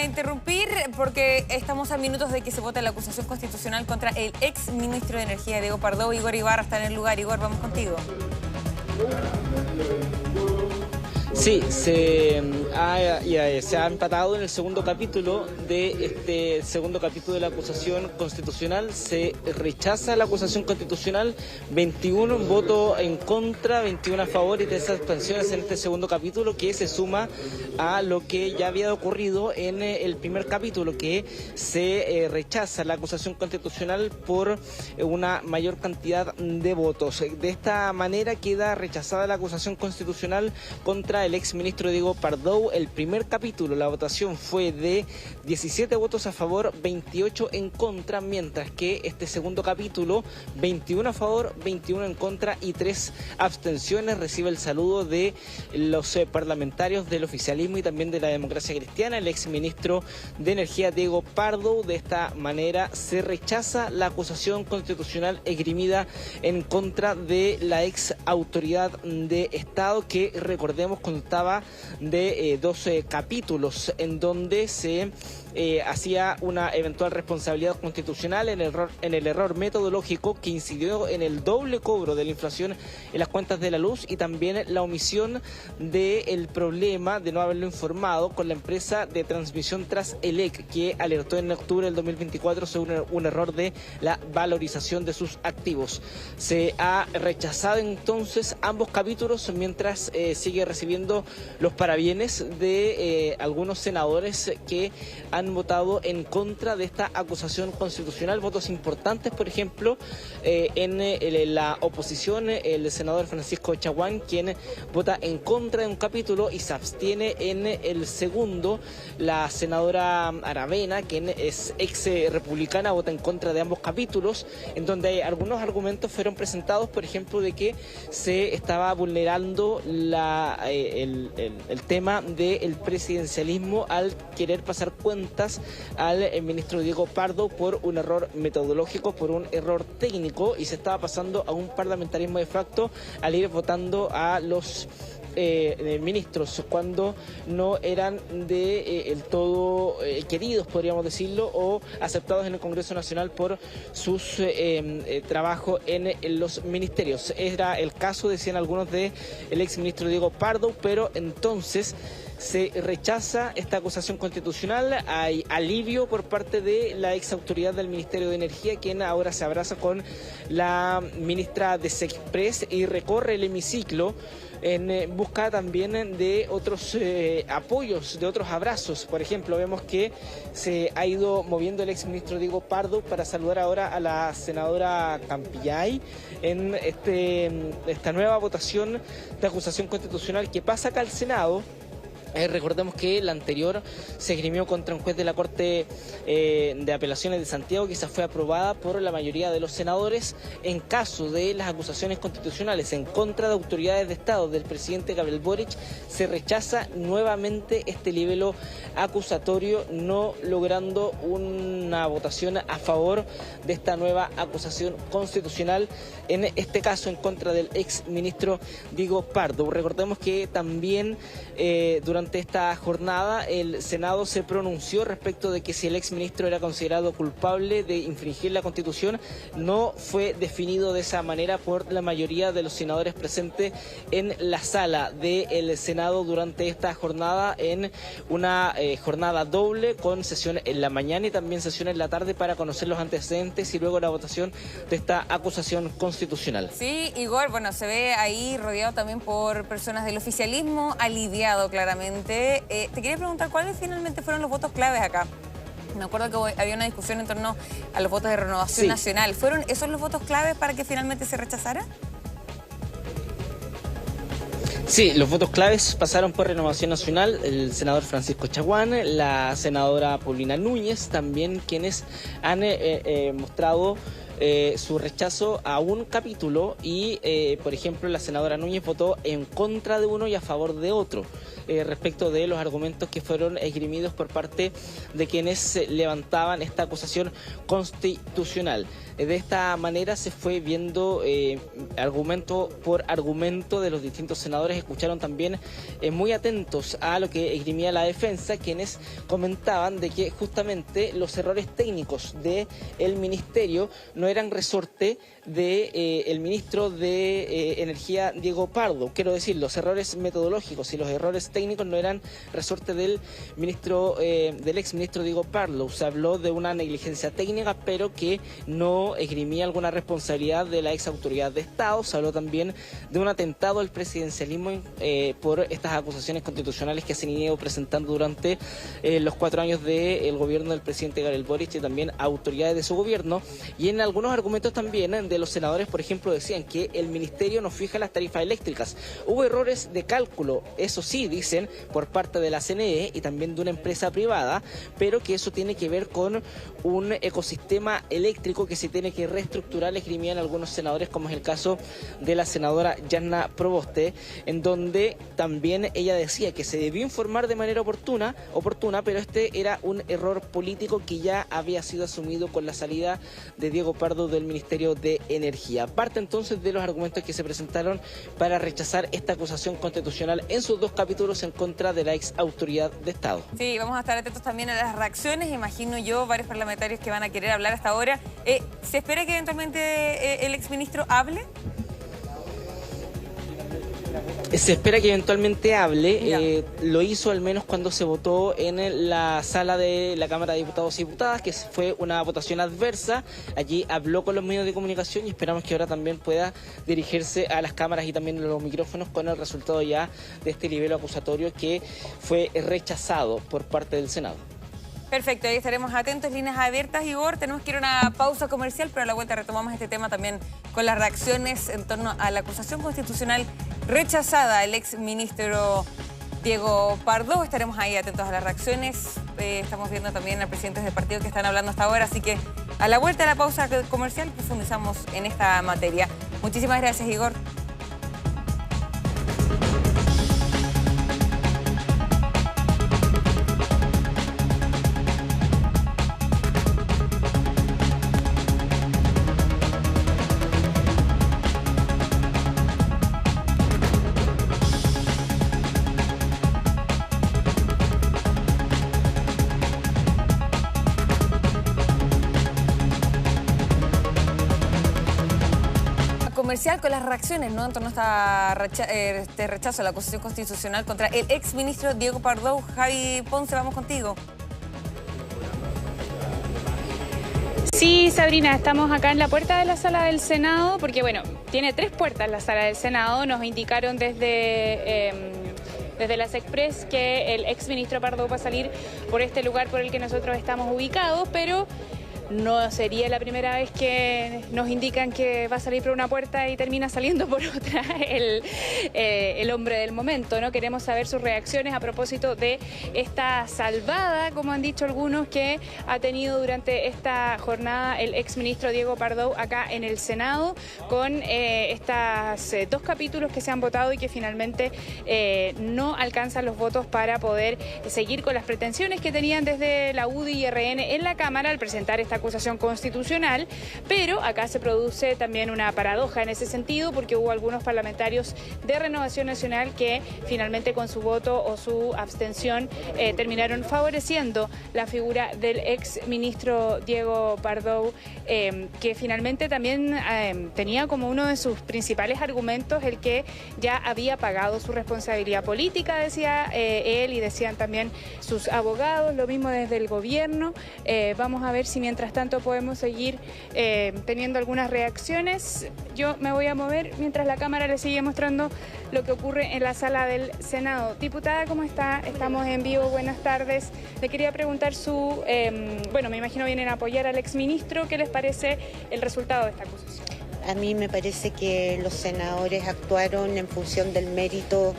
a interrumpir porque estamos a minutos de que se vote la acusación constitucional contra el ex ministro de Energía, Diego Pardo. Igor Ibarra está en el lugar. Igor, vamos contigo. Sí, se ha empatado en el segundo capítulo de la acusación constitucional. Se rechaza la acusación constitucional, 21 votos en contra, 21 a favor y 3 abstenciones en este segundo capítulo, que se suma a lo que ya había ocurrido en el primer capítulo, que se rechaza la acusación constitucional por una mayor cantidad de votos. De esta manera queda rechazada la acusación constitucional contra el ex ministro Diego Pardo. El primer capítulo, la votación fue de 17 votos a favor, 28 en contra, mientras que este segundo capítulo, 21 a favor, 21 en contra y 3 abstenciones. Recibe el saludo de los parlamentarios del oficialismo y también de la democracia cristiana, el ex ministro de Energía Diego Pardo. De esta manera se rechaza la acusación constitucional esgrimida en contra de la ex autoridad de Estado, que recordemos contaba de 12 capítulos en donde se hacía una eventual responsabilidad constitucional en el error metodológico que incidió en el doble cobro de la inflación en las cuentas de la luz y también la omisión del problema de no haberlo informado con la empresa de transmisión Traselec, que alertó en octubre del 2024 sobre un error de la valorización de sus activos. Se ha rechazado entonces ambos capítulos, mientras sigue recibiendo los parabienes de algunos senadores que han votado en contra de esta acusación constitucional. Votos importantes, por ejemplo, en la oposición, el senador Francisco Chaguán, quien vota en contra de un capítulo y se abstiene en el segundo. La senadora Aravena, quien es ex republicana, vota en contra de ambos capítulos, en donde algunos argumentos fueron presentados, por ejemplo, de que se estaba vulnerando el tema del presidencialismo al querer pasar cuentas al ministro Diego Pardo por un error metodológico, por un error técnico, y se estaba pasando a un parlamentarismo de facto al ir votando a los ministros cuando no eran el todo queridos, podríamos decirlo, o aceptados en el Congreso Nacional por sus trabajo en los ministerios. Era el caso, decían algunos, de el exministro Diego Pardo, pero entonces se rechaza esta acusación constitucional. Hay alivio por parte de la ex autoridad del Ministerio de Energía, quien ahora se abraza con la ministra de Sexpress y recorre el hemiciclo en busca también de otros apoyos, de otros abrazos. Por ejemplo, vemos que se ha ido moviendo el exministro Diego Pardo para saludar ahora a la senadora Campillay en esta nueva votación de acusación constitucional que pasa acá al Senado. Recordemos que la anterior se esgrimió contra un juez de la Corte de Apelaciones de Santiago, que esa fue aprobada por la mayoría de los senadores. En caso de las acusaciones constitucionales en contra de autoridades de Estado del presidente Gabriel Boric, se rechaza nuevamente este libelo acusatorio, no logrando una votación a favor de esta nueva acusación constitucional, en este caso en contra del ex ministro Diego Pardo. Recordemos que también durante esta jornada el Senado se pronunció respecto de que si el exministro era considerado culpable de infringir la Constitución. No fue definido de esa manera por la mayoría de los senadores presentes en la sala del Senado durante esta jornada, en una jornada doble con sesión en la mañana y también sesión en la tarde para conocer los antecedentes y luego la votación de esta acusación constitucional. Sí, Igor, bueno, se ve ahí rodeado también por personas del oficialismo, aliviado claramente. Te quería preguntar cuáles finalmente fueron los votos claves acá. Me acuerdo que había una discusión en torno a los votos de Renovación Nacional. ¿Fueron esos los votos claves para que finalmente se rechazara? Sí, los votos claves pasaron por Renovación Nacional, el senador Francisco Chaguán, la senadora Paulina Núñez, también quienes han mostrado su rechazo a un capítulo y, por ejemplo, la senadora Núñez votó en contra de uno y a favor de otro, respecto de los argumentos que fueron esgrimidos por parte de quienes levantaban esta acusación constitucional. De esta manera se fue viendo argumento por argumento de los distintos senadores. Escucharon también muy atentos a lo que esgrimía la defensa, quienes comentaban de que justamente los errores técnicos del ministerio no eran resorte del ministro de Energía, Diego Pardo. Quiero decir, los errores metodológicos y los errores técnicos no eran resorte del exministro Diego Pardo. Se habló de una negligencia técnica, pero que no esgrimía alguna responsabilidad de la ex autoridad de Estado. Se habló también de un atentado al presidencialismo por estas acusaciones constitucionales que se han ido presentando durante los 4 años del gobierno del presidente Gabriel Boric y también autoridades de su gobierno. Y en algunos argumentos también de los senadores, por ejemplo, decían que el ministerio no fija las tarifas eléctricas. Hubo errores de cálculo, eso sí, dicen, por parte de la CNE y también de una empresa privada, pero que eso tiene que ver con un ecosistema eléctrico que se tiene que reestructurar, esgrimían algunos senadores, como es el caso de la senadora Yanna Proboste, en donde también ella decía que se debió informar de manera oportuna, pero este era un error político que ya había sido asumido con la salida de Diego Pardo del Ministerio de Energía. Parte entonces de los argumentos que se presentaron para rechazar esta acusación constitucional en sus 2 capítulos en contra de la ex autoridad de Estado. Sí, vamos a estar atentos también a las reacciones. Imagino yo varios parlamentarios que van a querer hablar hasta ahora. ¿Se espera que eventualmente el exministro hable? Se espera que eventualmente hable. Lo hizo al menos cuando se votó en la sala de la Cámara de Diputados y Diputadas, que fue una votación adversa. Allí habló con los medios de comunicación y esperamos que ahora también pueda dirigirse a las cámaras y también a los micrófonos con el resultado ya de este libelo acusatorio que fue rechazado por parte del Senado. Perfecto, ahí estaremos atentos, líneas abiertas. Igor, tenemos que ir a una pausa comercial, pero a la vuelta retomamos este tema también con las reacciones en torno a la acusación constitucional rechazada al ex ministro Diego Pardo. Estaremos ahí atentos a las reacciones. Estamos viendo también a presidentes de partidos que están hablando hasta ahora, así que a la vuelta de la pausa comercial profundizamos en esta materia. Muchísimas gracias, Igor. Comercial con las reacciones, ¿no?, en torno a este rechazo a la acusación constitucional contra el ex ministro Diego Pardo. Javi Ponce, vamos contigo. Sí, Sabrina, estamos acá en la puerta de la sala del Senado, porque bueno, tiene 3 puertas la sala del Senado. Nos indicaron desde la Sexpress que el ex ministro Pardo va a salir por este lugar por el que nosotros estamos ubicados, pero no sería la primera vez que nos indican que va a salir por una puerta y termina saliendo por otra el hombre del momento, ¿no? Queremos saber sus reacciones a propósito de esta salvada, como han dicho algunos, que ha tenido durante esta jornada el exministro Diego Pardo acá en el Senado, con estas 2 capítulos que se han votado y que finalmente no alcanzan los votos para poder seguir con las pretensiones que tenían desde la UDI y RN en la Cámara al presentar esta acusación constitucional. Pero acá se produce también una paradoja en ese sentido, porque hubo algunos parlamentarios de Renovación Nacional que finalmente con su voto o su abstención terminaron favoreciendo la figura del ex ministro Diego Pardo, que finalmente también tenía como uno de sus principales argumentos el que ya había pagado su responsabilidad política, decía él, y decían también sus abogados, lo mismo desde el gobierno. Vamos a ver si mientras tanto podemos seguir teniendo algunas reacciones. Yo me voy a mover mientras la cámara le sigue mostrando lo que ocurre en la sala del Senado. Diputada, ¿cómo está? Estamos en vivo, buenas tardes. Le quería preguntar bueno, me imagino vienen a apoyar al exministro. ¿Qué les parece el resultado de esta acusación? A mí me parece que los senadores actuaron en función del mérito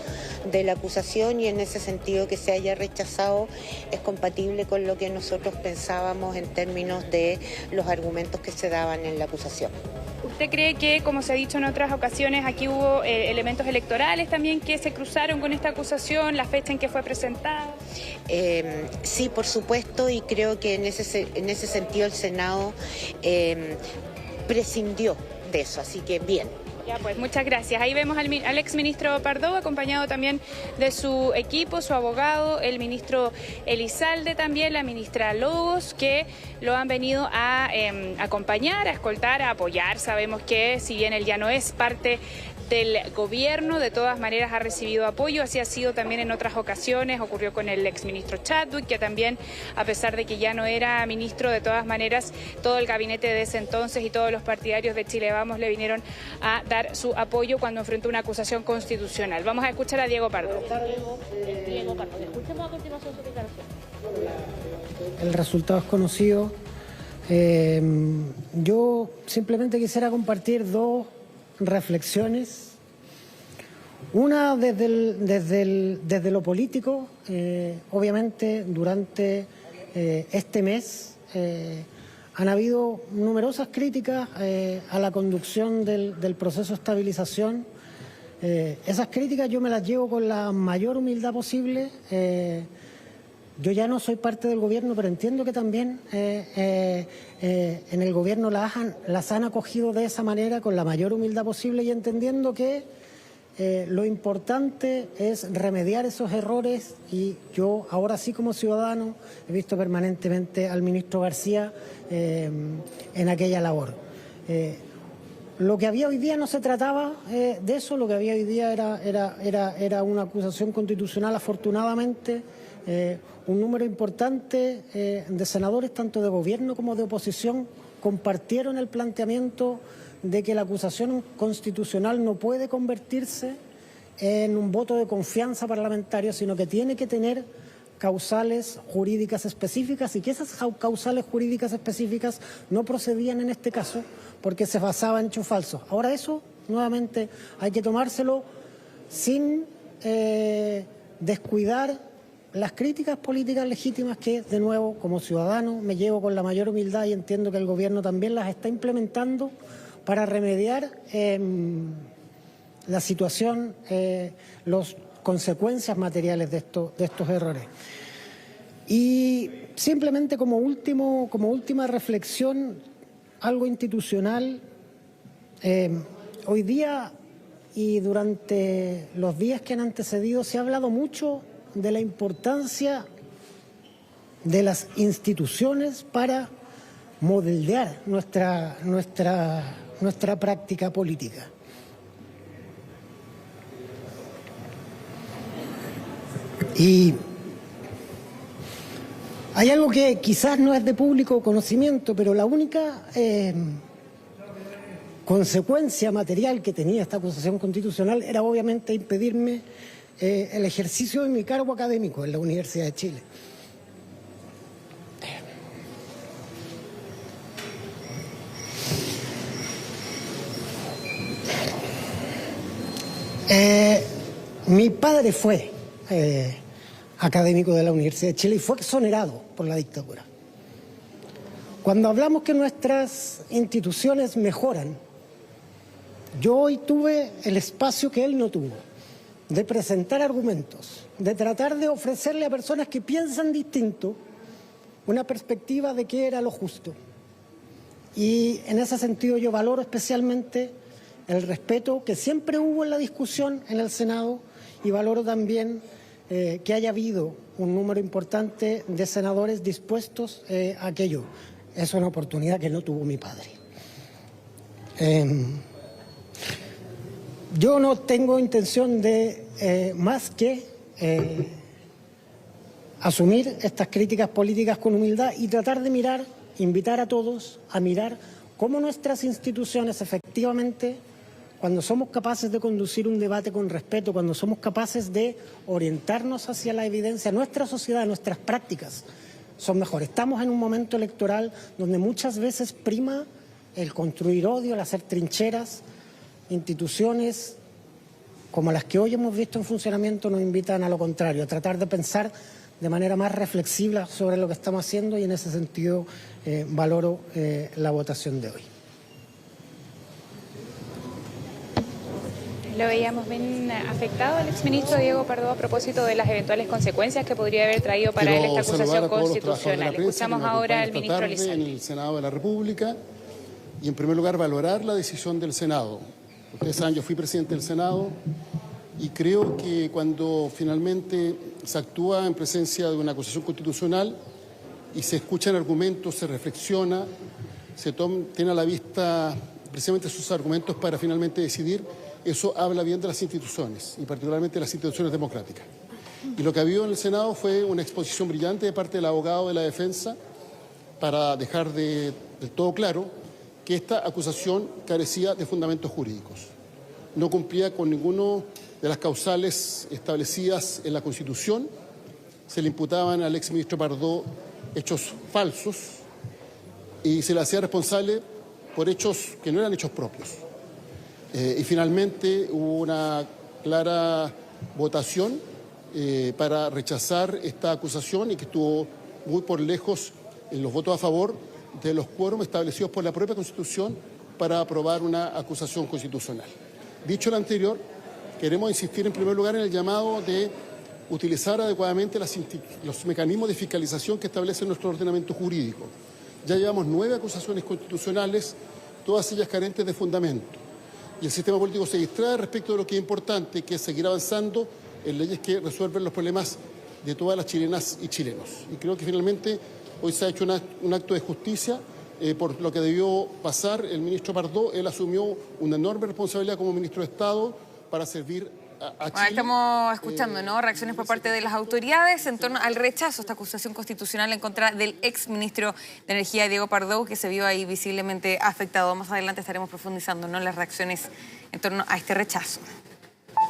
de la acusación y en ese sentido que se haya rechazado es compatible con lo que nosotros pensábamos en términos de los argumentos que se daban en la acusación. ¿Usted cree que, como se ha dicho en otras ocasiones, aquí hubo elementos electorales también que se cruzaron con esta acusación, la fecha en que fue presentada? Sí, por supuesto, y creo que en ese sentido el Senado prescindió de eso, así que bien. Ya, pues muchas gracias. Ahí vemos al exministro Pardo, acompañado también de su equipo, su abogado, el ministro Elizalde también, la ministra Lobos, que lo han venido a acompañar, a escoltar, a apoyar. Sabemos que si bien él ya no es parte del gobierno, de todas maneras ha recibido apoyo, así ha sido también en otras ocasiones, ocurrió con el exministro Chadwick, que también, a pesar de que ya no era ministro, de todas maneras, todo el gabinete de ese entonces y todos los partidarios de Chile Vamos le vinieron a dar su apoyo cuando enfrentó una acusación constitucional. Vamos a escuchar a Diego Pardo. Diego Pardo, escuchemos a continuación su declaración. El resultado es conocido. Yo simplemente quisiera compartir dos reflexiones. Una desde lo político. Obviamente durante este mes han habido numerosas críticas a la conducción del proceso de estabilización. Esas críticas yo me las llevo con la mayor humildad posible. Yo ya no soy parte del gobierno, pero entiendo que también en el gobierno las han acogido de esa manera, con la mayor humildad posible y entendiendo que lo importante es remediar esos errores, y yo ahora sí como ciudadano he visto permanentemente al ministro García en aquella labor. Lo que había hoy día no se trataba de eso, lo que había hoy día era una acusación constitucional. Afortunadamente un número importante de senadores, tanto de gobierno como de oposición, compartieron el planteamiento de que la acusación constitucional no puede convertirse en un voto de confianza parlamentario, sino que tiene que tener causales jurídicas específicas, y que esas causales jurídicas específicas no procedían en este caso porque se basaba en hechos falsos. Ahora eso, nuevamente, hay que tomárselo sin descuidar las críticas políticas legítimas que, de nuevo, como ciudadano, me llevo con la mayor humildad, y entiendo que el gobierno también las está implementando para remediar la situación, las consecuencias materiales de estos errores. Y simplemente como última reflexión, algo institucional. Hoy día y durante los días que han antecedido se ha hablado mucho de la importancia de las instituciones para moldear nuestra práctica política. Y hay algo que quizás no es de público conocimiento, pero la única consecuencia material que tenía esta acusación constitucional era obviamente impedirme el ejercicio de mi cargo académico en la Universidad de Chile. Mi padre fue académico de la Universidad de Chile y fue exonerado por la dictadura. Cuando hablamos que nuestras instituciones mejoran, yo hoy tuve el espacio que él no tuvo, de presentar argumentos, de tratar de ofrecerle a personas que piensan distinto una perspectiva de qué era lo justo. Y en ese sentido yo valoro especialmente el respeto que siempre hubo en la discusión en el Senado, y valoro también que haya habido un número importante de senadores dispuestos a aquello. Es una oportunidad que no tuvo mi padre. Yo no tengo intención de más que asumir estas críticas políticas con humildad y tratar de invitar a todos a mirar cómo nuestras instituciones efectivamente, cuando somos capaces de conducir un debate con respeto, cuando somos capaces de orientarnos hacia la evidencia, nuestra sociedad, nuestras prácticas son mejores. Estamos en un momento electoral donde muchas veces prima el construir odio, el hacer trincheras. Instituciones como las que hoy hemos visto en funcionamiento nos invitan a lo contrario, a tratar de pensar de manera más reflexiva sobre lo que estamos haciendo, y en ese sentido valoro la votación de hoy. Lo veíamos bien afectado el exministro Diego Pardo a propósito de las eventuales consecuencias que podría haber traído para él esta acusación constitucional. Escuchamos ahora al ministro Elizalde. En el Senado de la República, y en primer lugar valorar la decisión del Senado. Ustedes saben, yo fui presidente del Senado y creo que cuando finalmente se actúa en presencia de una acusación constitucional y se escuchan argumentos, se reflexiona, se tiene a la vista precisamente sus argumentos para finalmente decidir, eso habla bien de las instituciones y particularmente de las instituciones democráticas. Y lo que ha habido en el Senado fue una exposición brillante de parte del abogado de la defensa para dejar del todo claro que esta acusación carecía de fundamentos jurídicos. No cumplía con ninguno de las causales establecidas en la Constitución. Se le imputaban al exministro Pardo hechos falsos y se le hacía responsable por hechos que no eran hechos propios. Y finalmente hubo una clara votación para rechazar esta acusación y que estuvo muy por lejos en los votos a favor de los quórum establecidos por la propia Constitución para aprobar una acusación constitucional. Dicho lo anterior, queremos insistir en primer lugar en el llamado de utilizar adecuadamente los mecanismos de fiscalización que establece nuestro ordenamiento jurídico. Ya llevamos 9 acusaciones constitucionales, todas ellas carentes de fundamento. Y el sistema político se distrae respecto de lo que es importante, que es seguir avanzando en leyes que resuelven los problemas de todas las chilenas y chilenos. Y creo que finalmente hoy se ha hecho un acto de justicia por lo que debió pasar el ministro Pardo. Él asumió una enorme responsabilidad como ministro de Estado para servir a Chile. Estamos escuchando, ¿no?, reacciones por parte de las autoridades en torno al rechazo a esta acusación constitucional en contra del exministro de Energía, Diego Pardo, que se vio ahí visiblemente afectado. Más adelante estaremos profundizando, ¿no?, las reacciones en torno a este rechazo.